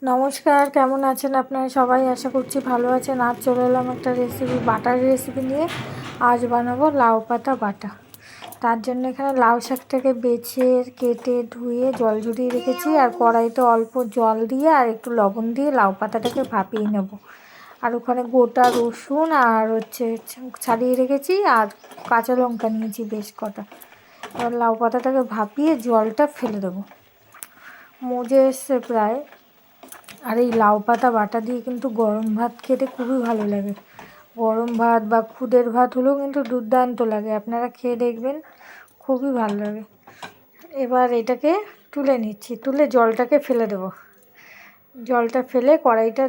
নমস্কার, কেমন আছেন আপনারা সবাই? আশা করছি ভালো আছেন। আজ চলে এলাম একটা বাটার রেসিপি নিয়ে। আজ বানাবো লাউ পাতা বাটা। তার জন্য এখানে লাউ শাকটাকে বেছে কেটে ধুয়ে জল ঝরিয়ে রেখেছি, আর কড়াইতে অল্প জল দিয়ে আর একটু লবণ দিয়ে লাউ পাতাটাকে ভাপিয়ে নেব। আর ওখানে গোটা রসুন আর ছাড়িয়ে রেখেছি, আর কাঁচা লঙ্কা নিয়েছি বেশ কটা। এবার লাউ পাতাটাকে ভাপিয়ে জলটা ফেলে দেবো। মজে এসছে প্রায়। আর এই লাউ পাতা বাটা দিয়ে কিন্তু গরম ভাত খেতে খুবই ভালো লাগে। গরম ভাত বা খুদের ভাত হলেও কিন্তু দুর্দান্ত লাগে। আপনারা খেয়ে দেখবেন, খুবই ভালো লাগে। এবার এটাকে তুলে নিচ্ছি, তুলে জলটাকে ফেলে দেবো। জলটা ফেলে কড়াইটা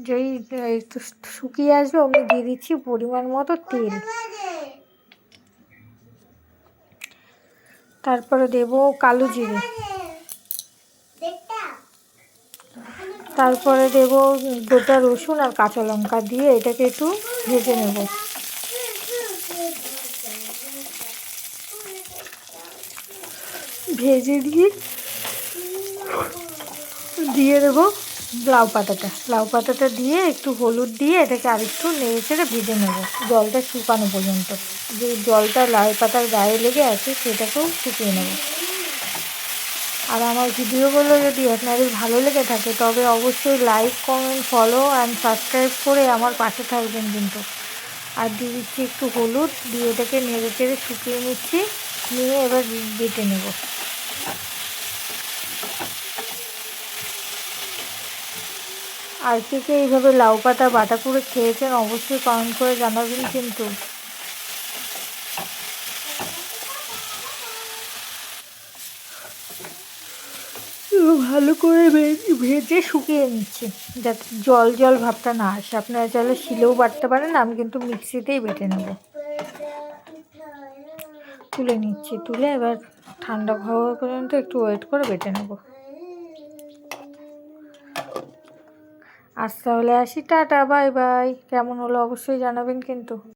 যেই একটু শুকিয়ে আসবে অমনি দিয়ে দিচ্ছি পরিমাণ মতো তেল। তারপরে দেবো কালো জিরে, তারপরে দেব গোটা রসুন আর কাঁচা লঙ্কা দিয়ে এটাকে একটু ভেজে নেব। ভেজে দিয়ে দেবো লাউ পাতাটা দিয়ে একটু হলুদ দিয়ে এটাকে আরেকটু নেড়ে চেড়ে ভেজে নেব জলটা শুকানো পর্যন্ত। যে জলটা লাউ পাতার গায়ে লেগে আছে সেটাকেও শুকিয়ে নেব। আর আমার ভিডিওগুলো যদি আপনাদের ভালো লেগে থাকে তবে অবশ্যই like, comment, follow and subscribe করে আমার পাশে থাকবেন কিন্তু। আর দিয়ে দিচ্ছি একটু হলুদ, দিয়ে এটাকে নেড়ে চেড়ে শুকিয়ে নিচ্ছি, নিয়ে এবার বেটে নেব। আর কে এইভাবে লাউ পাতা বাটা করে খেয়েছেন অবশ্যই কমেন্ট করে জানাবেন কিন্তু। ভালো করে ভেজে শুকিয়ে নিচ্ছি যাতে জল জল ভাবটা না আসে। আপনারা চাইলে শিলেও বাটতে পারেন, আমি কিন্তু মিক্সিতেই বেটে নেব। তুলে নিচ্ছি, তুলে এবার ঠান্ডা হওয়া পর্যন্ত একটু ওয়েট করে বেটে নেব। আজ তাহলে আসি, টাটা, বাই বাই। কেমন হলো অবশ্যই জানাবেন কিন্তু।